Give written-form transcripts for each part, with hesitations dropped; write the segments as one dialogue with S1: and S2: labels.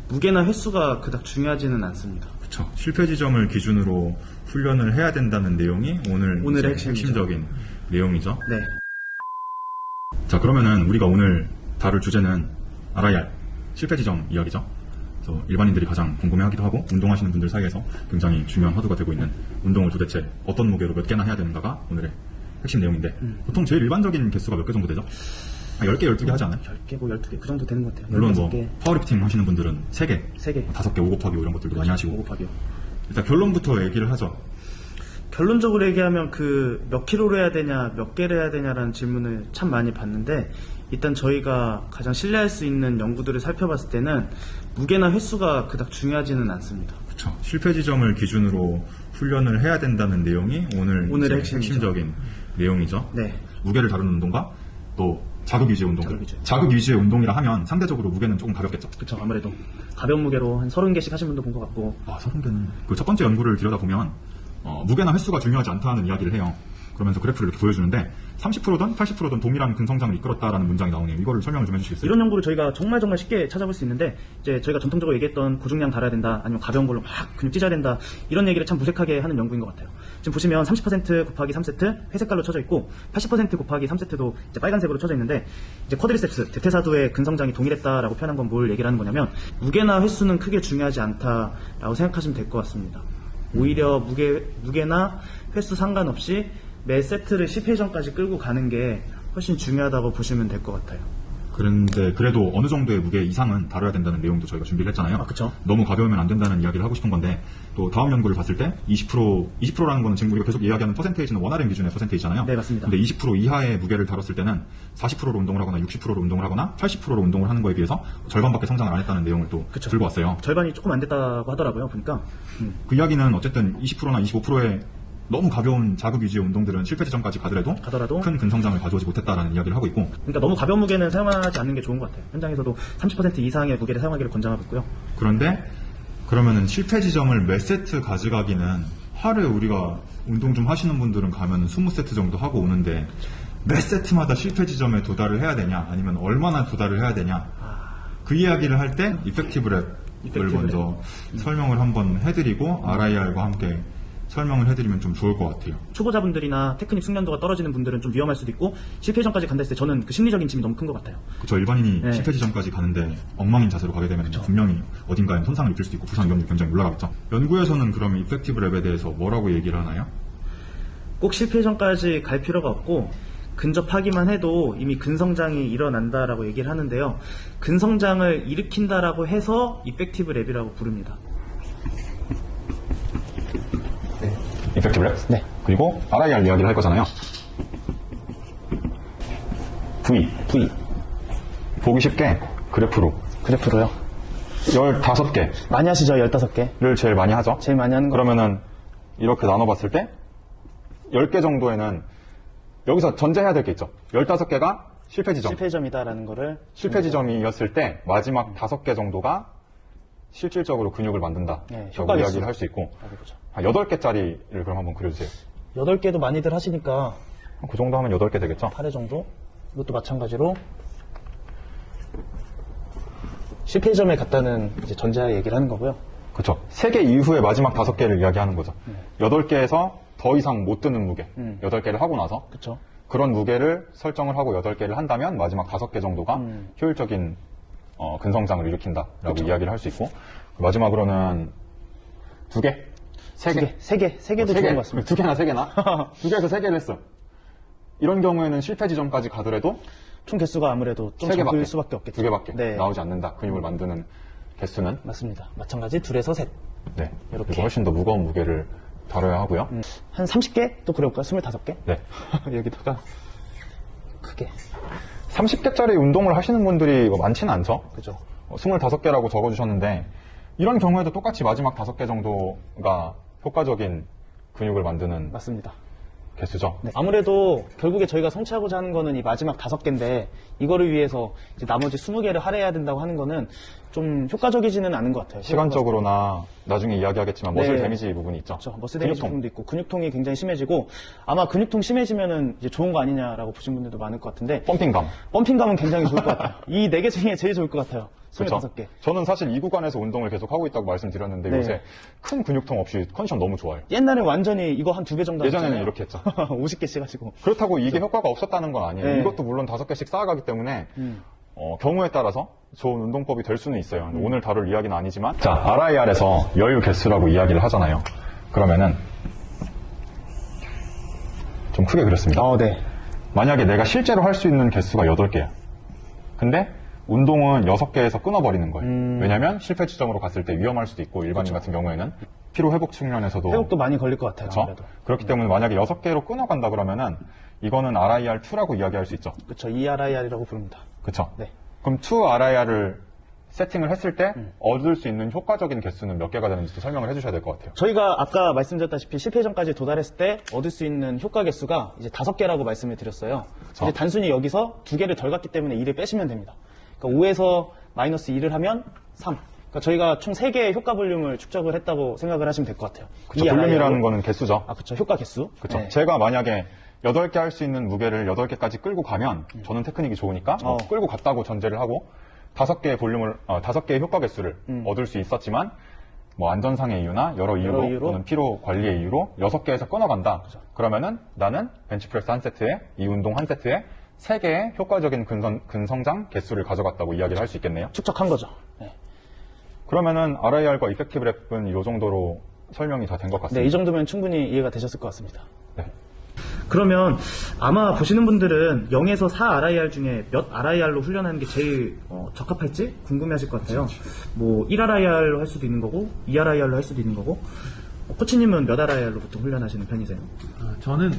S1: 무게나 횟수가 그닥 중요하지는 않습니다.
S2: 그렇죠. 실패 지점을 기준으로 훈련을 해야 된다는 내용이 오늘의 핵심적인 내용이죠.
S1: 네.
S2: 자, 그러면은 우리가 오늘 다룰 주제는 RIR, 실패 지점 이야기죠. 그래서 일반인들이 가장 궁금해하기도 하고 운동하시는 분들 사이에서 굉장히 중요한 화두가 되고 있는 운동을 도대체 어떤 무게로 몇 개나 해야 되는가가 오늘의 핵심 내용인데 보통 제일 일반적인 개수가 몇 개 정도 되죠? 10개, 12개 하지 않아요?
S1: 10개, 뭐 12개 그 정도 되는 것 같아요.
S2: 물론 뭐
S1: 16개.
S2: 파워리프팅 하시는 분들은 3개,
S1: 3개,
S2: 5개, 5 곱하기 5 이런 것들도 많이 하시고
S1: 5 곱하기요.
S2: 일단 결론부터 얘기를 하죠.
S1: 결론적으로 얘기하면 그 몇 킬로로 해야 되냐, 몇 개를 해야 되냐라는 질문을 참 많이 받는데 일단 저희가 가장 신뢰할 수 있는 연구들을 살펴봤을 때는 무게나 횟수가 그닥 중요하지는 않습니다.
S2: 그렇죠. 실패 지점을 기준으로 훈련을 해야 된다는 내용이 오늘의 핵심적인 내용이죠.
S1: 네.
S2: 무게를 다루는 운동과 또 자극 위주의 운동들. 자극 위주의 운동이라 하면 상대적으로 무게는 조금 가볍겠죠.
S1: 그렇죠. 아무래도 가벼운 무게로 한 30개씩 하신 분도 본 것 같고.
S2: 30개는 그 첫 번째 연구를 들여다보면 무게나 횟수가 중요하지 않다는 이야기를 해요. 그러면서 그래프를 이렇게 보여주는데 30%든 80%든 동일한 근성장을 이끌었다라는 문장이 나오네요. 이거를 설명을 좀 해주시겠어요?
S1: 이런 연구를 저희가 정말 쉽게 찾아볼 수 있는데 이제 저희가 전통적으로 얘기했던 고중량 달아야 된다, 아니면 가벼운 걸로 막 근육 찢어야 된다, 이런 얘기를 참 무색하게 하는 연구인 것 같아요. 지금 보시면 30% 곱하기 3세트 회색깔로 쳐져 있고 80% 곱하기 3세트도 이제 빨간색으로 쳐져 있는데 이제 쿼드리셉스 대퇴사두의 근성장이 동일했다라고 표현한 건 뭘 얘기를 하는 거냐면 무게나 횟수는 크게 중요하지 않다라고 생각하시면 될 것 같습니다. 오히려 무게나 횟수 상관없이 매 세트를 10회 전까지 끌고 가는 게 훨씬 중요하다고 보시면 될 것 같아요.
S2: 그런데 그래도 어느 정도의 무게 이상은 다뤄야 된다는 내용도 저희가 준비를 했잖아요.
S1: 그렇죠.
S2: 너무 가벼우면 안 된다는 이야기를 하고 싶은 건데 또 다음 연구를 봤을 때 20%라는 거는 지금 우리가 계속 이야기하는 퍼센테이지는 원RM 기준의 퍼센테이지잖아요.
S1: 네, 맞습니다.
S2: 근데 20% 이하의 무게를 다뤘을 때는 40%로 운동을 하거나 60%로 운동을 하거나 80%로 운동을 하는 거에 비해서 절반밖에 성장을 안 했다는 내용을 또 들고 왔어요.
S1: 절반이 조금 안 됐다고 하더라고요, 보니까.
S2: 그 이야기는 어쨌든 20%나 25%의 너무 가벼운 자극 위주의 운동들은 실패 지점까지 가더라도 큰 근성장을 가져오지 못했다라는 이야기를 하고 있고,
S1: 그러니까 너무 가벼운 무게는 사용하지 않는 게 좋은 것 같아요. 현장에서도 30% 이상의 무게를 사용하기를 권장하고 있고요.
S2: 그런데 그러면은 실패 지점을 몇 세트 가져가기는 하루에 우리가 운동 좀 하시는 분들은 가면 20세트 정도 하고 오는데 몇 세트마다 실패 지점에 도달을 해야 되냐, 아니면 얼마나 도달을 해야 되냐, 그 이야기를 할 때 이펙티브 랩을 먼저 설명을 한번 해드리고 RIR과 함께 설명을 해드리면 좀 좋을 것 같아요.
S1: 초보자분들이나 테크닉 숙련도가 떨어지는 분들은 좀 위험할 수도 있고 실패 전까지 간다 했을 때 저는 그 심리적인 짐이 너무 큰 것 같아요.
S2: 그렇죠. 일반인이 실패 지점까지 가는데 엉망인 자세로 가게 되면 분명히 어딘가에 손상을 입힐 수도 있고 부상 위험률이 굉장히 올라가겠죠. 연구에서는 그러면 이펙티브 랩에 대해서 뭐라고 얘기를 하나요?
S1: 꼭 실패 전까지 갈 필요가 없고 근접하기만 해도 이미 근성장이 일어난다라고 얘기를 하는데요. 근성장을 일으킨다라고 해서 이펙티브 랩이라고 부릅니다.
S2: 이펙티브 랩?
S1: 네.
S2: 그리고 RIR 이야기를 할 거잖아요. V. 보기 쉽게 그래프로요? 15개.
S1: 많이 하시죠, 15개?
S2: 제일 많이 하죠.
S1: 제일 많이 하는 거.
S2: 그러면은 이렇게 나눠봤을 때 10개 정도에는 여기서 전제해야 될 게 있죠. 15개가 실패 지점.
S1: 실패점이다라는 거를.
S2: 실패 지점이었을 때 마지막 5개 정도가 실질적으로 근육을 만든다.
S1: 네,
S2: 라고 이야기를 할 수 있고.
S1: 그렇죠.
S2: 한 8개짜리를 그럼 한번 그려주세요.
S1: 8개도 많이들 하시니까
S2: 그 정도 하면 8개 되겠죠?
S1: 8회 정도? 이것도 마찬가지로 실패점에 갔다는 이제 전제하에 얘기를 하는 거고요.
S2: 그렇죠. 3개 이후에 마지막 5개를 이야기하는 거죠. 8개에서 더 이상 못 드는 무게. 8개를 하고 나서.
S1: 그렇죠.
S2: 그런 무게를 설정을 하고 8개를 한다면 마지막 5개 정도가 효율적인 근성장을 일으킨다라고
S1: 그쵸.
S2: 이야기를 할 수 있고, 마지막으로는 2개? 3개?
S1: 3개도 좋은 것 같습니다.
S2: 2개나 3개나? 2개에서 3개를 했어. 이런 경우에는 실패 지점까지 가더라도
S1: 총 개수가 아무래도 좀
S2: 3개밖에,
S1: 적을 수밖에 없겠죠.
S2: 2개밖에
S1: 네.
S2: 나오지 않는다. 근육을 만드는 개수는.
S1: 맞습니다. 마찬가지 둘에서 셋.
S2: 네.
S1: 이렇게.
S2: 그리고 훨씬 더 무거운 무게를 다뤄야 하고요.
S1: 한 30개 또 그려볼까요? 25개?
S2: 네.
S1: 여기다가 크게.
S2: 30개짜리 운동을 하시는 분들이 많지는 않죠.
S1: 그죠.
S2: 25개라고 적어주셨는데, 이런 경우에도 똑같이 마지막 5개 정도가 효과적인 근육을 만드는
S1: 맞습니다.
S2: 개수죠.
S1: 네. 아무래도 결국에 저희가 성취하고자 하는 거는 이 마지막 5개인데 이거를 위해서 이제 나머지 20개를 할애해야 된다고 하는 거는 좀 효과적이지는 않은 것 같아요.
S2: 시간적으로나 나중에 이야기하겠지만 머슬
S1: 네.
S2: 데미지 부분이 있죠.
S1: 그렇죠. 머슬 데미지
S2: 근육통.
S1: 부분도 있고 근육통이 굉장히 심해지고 아마 근육통 심해지면은 이제 좋은 거 아니냐라고 보신 분들도 많을 것 같은데
S2: 펌핑감.
S1: 펌핑감은 굉장히 좋을 것 같아요. 이 4개 중에 제일 좋을 것 같아요. 25개.
S3: 그쵸? 저는 사실 이 구간에서 운동을 계속 하고 있다고 말씀드렸는데
S1: 네.
S3: 요새 큰 근육통 없이 컨디션 너무 좋아요.
S1: 옛날에 완전히 이거 한 2배 정도
S3: 예전에는
S1: 하셨잖아요.
S3: 이렇게 했죠.
S1: 50개씩 하시고.
S3: 그렇다고 이게 효과가 없었다는 건 아니에요.
S1: 네.
S3: 이것도 물론 5개씩 쌓아가기 때문에
S1: 음.
S3: 경우에 따라서 좋은 운동법이 될 수는 있어요. 오늘 다룰 이야기는 아니지만 자, RIR에서 여유 개수라고 이야기를 하잖아요. 그러면은 좀 크게 그렸습니다.
S1: 네.
S3: 만약에 내가 실제로 할 수 있는 개수가 8개야. 근데 운동은 6개에서 끊어버리는 거예요. 왜냐면 실패 지점으로 갔을 때 위험할 수도 있고 일반인 같은 경우에는 피로 회복 측면에서도
S1: 회복도 많이 걸릴 것 같아요.
S3: 그렇죠?
S1: 아무래도.
S3: 그렇기 때문에 만약에 6개로 끊어간다 그러면은 이거는 RIR2라고 이야기할 수 있죠.
S1: 그쵸. ERIR이라고 부릅니다.
S3: 그렇죠?
S1: 네.
S3: 그럼 2RIR을 세팅을 했을 때 얻을 수 있는 효과적인 개수는 몇 개가 되는지 설명을 해주셔야 될 것 같아요.
S1: 저희가 아까 말씀드렸다시피 실패점까지 도달했을 때 얻을 수 있는 효과 개수가 이제 5개라고 말씀을 드렸어요. 이제 단순히 여기서 2개를 덜 갔기 때문에 2를 빼시면 됩니다. 그러니까 5에서 마이너스 2를 하면 3. 그러니까 저희가 총 3개의 효과 볼륨을 축적을 했다고 생각을 하시면 될 것 같아요.
S3: 그렇죠.
S1: 이
S3: 볼륨이라는
S1: RIR 로.
S3: 거는 개수죠.
S1: 그렇죠. 효과 개수.
S3: 그렇죠.
S1: 네.
S3: 제가 만약에 8개 할 수 있는 무게를 8개까지 끌고 가면 저는 테크닉이 좋으니까 끌고 갔다고 전제를 하고 5개의 볼륨을 5개의 효과 개수를 얻을 수 있었지만 뭐 안전상의 이유나 여러 이유로 또는 피로 관리의 이유로 6개에서 끊어간다. 그러면은 나는 벤치프레스 한 세트에 이 운동 한 세트에 3개의 효과적인 근성장 개수를 가져갔다고 이야기를 할 수 있겠네요.
S1: 축적한 거죠. 네.
S3: 그러면은 RIR과 이펙티브 랩은 이 정도로 설명이 다 된 것 같습니다.
S1: 네, 이 정도면 충분히 이해가 되셨을 것 같습니다.
S3: 네.
S1: 그러면 아마 보시는 분들은 0에서 4 RIR 중에 몇 RIR로 훈련하는 게 제일 적합할지 궁금해하실 것 같아요. 뭐 1 RIR로 할 수도 있는 거고 2 RIR로 할 수도 있는 거고 코치님은 몇 RIR로 보통 훈련하시는 편이세요?
S4: 저는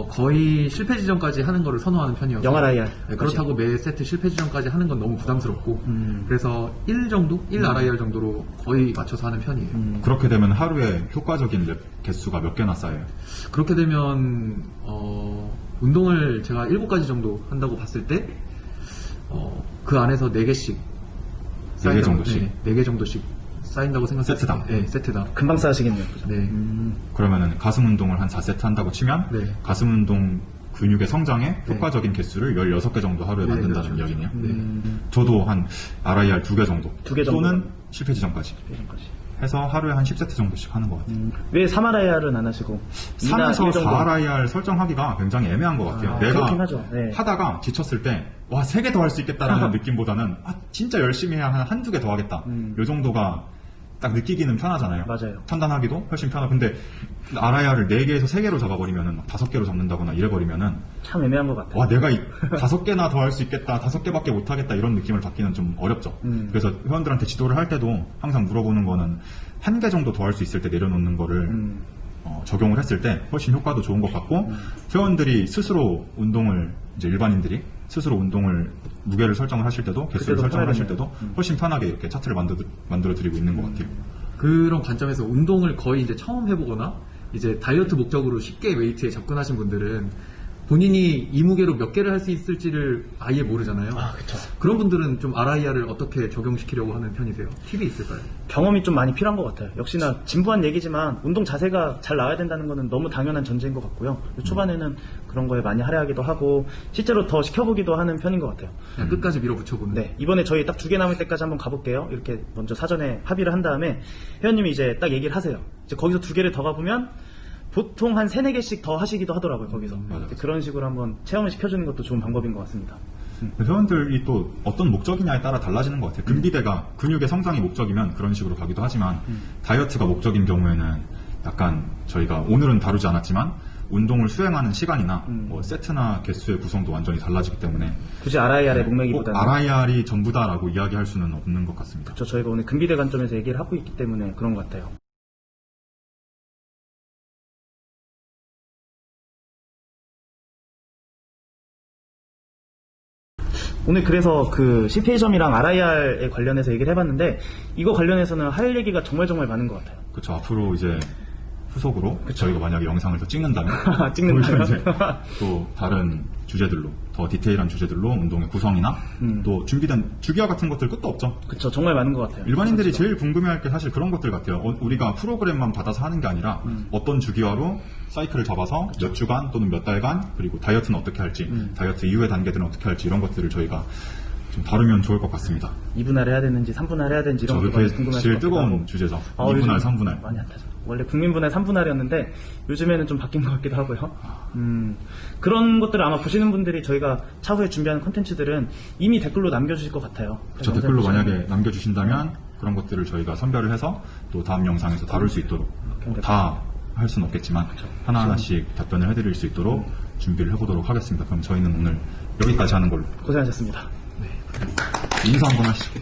S4: 거의 실패 지점까지 하는 거를 선호하는 편이어서
S1: 0 RIR.
S4: 네, 그렇다고 매 세트 실패 지점까지 하는 건 너무 부담스럽고 그래서 1 정도? 1 RIR 정도로 거의 맞춰서 하는 편이에요.
S2: 그렇게 되면 하루에 효과적인 랩 개수가 몇 개나 쌓여요?
S4: 그렇게 되면 운동을 제가 7가지 정도 한다고 봤을 때 그 안에서 4개씩
S2: 4개 정도씩?
S4: 4개 정도씩 쌓인다고 생각했을
S2: 세트당?
S4: 때, 네, 세트당.
S1: 금방 쌓으시겠네요. 그죠?
S4: 네.
S2: 그러면은 가슴 운동을 한 4세트 한다고 치면
S4: 네.
S2: 가슴 운동 근육의 성장에 효과적인 개수를 16개 정도 하루에
S4: 네,
S2: 만든다는
S4: 그렇죠.
S2: 이야기네요.
S4: 네.
S2: 저도 한 RIR 2개 정도.
S1: 2개 정도.
S2: 또는 실패 지점까지. 해서 하루에 한 10세트 정도씩 하는 것 같아요.
S1: 왜 3 RIR은 안 하시고
S2: 3에서
S1: 4
S2: 4 RIR 설정하기가 굉장히 애매한 것 같아요. 내가
S1: 그렇긴 하죠. 네.
S2: 하다가 지쳤을 때, 와, 3개 더 할 수 있겠다라는 느낌보다는, 진짜 열심히 해야 한두 개 더 하겠다. 요 정도가 딱 느끼기는 편하잖아요.
S1: 맞아요.
S2: 판단하기도 훨씬 편하고. 근데 RIR을 4개에서 3개로 잡아버리면은, 막 5개로 잡는다거나 이래버리면은,
S1: 참 애매한 것 같아요.
S2: 와, 내가 5개나 더 할 수 있겠다, 5개밖에 못 하겠다, 이런 느낌을 받기는 좀 어렵죠. 그래서 회원들한테 지도를 할 때도 항상 물어보는 거는 1개 정도 더 할 수 있을 때 내려놓는 거를 적용을 했을 때 훨씬 효과도 좋은 것 같고, 회원들이 스스로 운동을, 이제 일반인들이 스스로 운동을, 무게를 설정을 하실 때도, 개수를
S1: 그때도
S2: 설정을 하실
S1: 편하겠네요.
S2: 때도 훨씬 편하게 이렇게 차트를 만들어 드리고 있는 것 같아요.
S4: 그런 관점에서 운동을 거의 이제 처음 해보거나 이제 다이어트 목적으로 쉽게 웨이트에 접근하신 분들은 본인이 이 무게로 몇 개를 할 수 있을지를 아예 모르잖아요.
S1: 그쵸.
S4: 그런 분들은 좀 RIR을 어떻게 적용시키려고 하는 편이세요? 팁이 있을까요?
S1: 경험이 좀 많이 필요한 것 같아요. 역시나 진부한 얘기지만 운동 자세가 잘 나와야 된다는 거는 너무 당연한 전제인 것 같고요. 초반에는 그런 거에 많이 할애하기도 하고 실제로 더 시켜보기도 하는 편인 것 같아요.
S4: 그냥 끝까지 밀어붙여보는.
S1: 네, 이번에 저희 딱 2개 남을 때까지 한번 가볼게요. 이렇게 먼저 사전에 합의를 한 다음에 회원님이 이제 딱 얘기를 하세요. 이제 거기서 2개를 더 가보면 보통 한 3, 4개씩 더 하시기도 하더라고요, 거기서. 이제 그런 식으로 한번 체험을 시켜주는 것도 좋은 방법인 것 같습니다.
S2: 회원들이 또 어떤 목적이냐에 따라 달라지는 것 같아요. 근비대가 근육의 성장이 목적이면 그런 식으로 가기도 하지만 다이어트가 목적인 경우에는 약간 저희가 오늘은 다루지 않았지만 운동을 수행하는 시간이나 뭐 세트나 개수의 구성도 완전히 달라지기 때문에
S1: 굳이 RIR의
S2: 꼭
S1: 목매기보다는
S2: RIR이 전부다라고 이야기할 수는 없는 것 같습니다.
S1: 저희가 오늘 근비대 관점에서 얘기를 하고 있기 때문에 그런 것 같아요. 오늘 그래서 그 CPA점이랑 RIR에 관련해서 얘기를 해봤는데 이거 관련해서는 할 얘기가 정말 많은 것 같아요.
S2: 그렇죠. 앞으로 이제 후속으로 저희가 만약에 영상을 더 찍는다면
S1: 찍는다면?
S2: 이제 또 다른 주제들로 더 디테일한 주제들로 운동의 구성이나 또 준비된 주기화 같은 것들 끝도 없죠.
S1: 그쵸, 정말 많은 것 같아요.
S2: 일반인들이 제일 궁금해할 게 사실 그런 것들 같아요. 우리가 프로그램만 받아서 하는 게 아니라 어떤 주기화로 사이클을 잡아서 몇 주간 또는 몇 달간 그리고 다이어트는 어떻게 할지 다이어트 이후의 단계들은 어떻게 할지 이런 것들을 저희가 좀 다루면 좋을 것 같습니다.
S1: 2분할 해야 되는지 3분할 해야 되는지 이런 것도 많이
S2: 그게
S1: 궁금하실
S2: 제일
S1: 것 같기도
S2: 뜨거운
S1: 하고.
S2: 주제죠.
S1: 요즘
S2: 2분할, 3분할.
S1: 많이 핫하죠. 원래 국민분할 3분할이었는데 요즘에는 좀 바뀐 것 같기도 하고요. 그런 것들을 아마 보시는 분들이 저희가 차후에 준비하는 컨텐츠들은 이미 댓글로 남겨주실 것 같아요.
S2: 저 댓글로 만약에 남겨주신다면 그런 것들을 저희가 선별을 해서 또 다음 영상에서 다룰 수 있도록 다 할 수는 없겠지만 하나하나씩 답변을 해드릴 수 있도록 준비를 해보도록 하겠습니다. 그럼 저희는 오늘 여기까지 하는 걸로.
S1: 고생하셨습니다.
S2: 인사 한번 하시죠.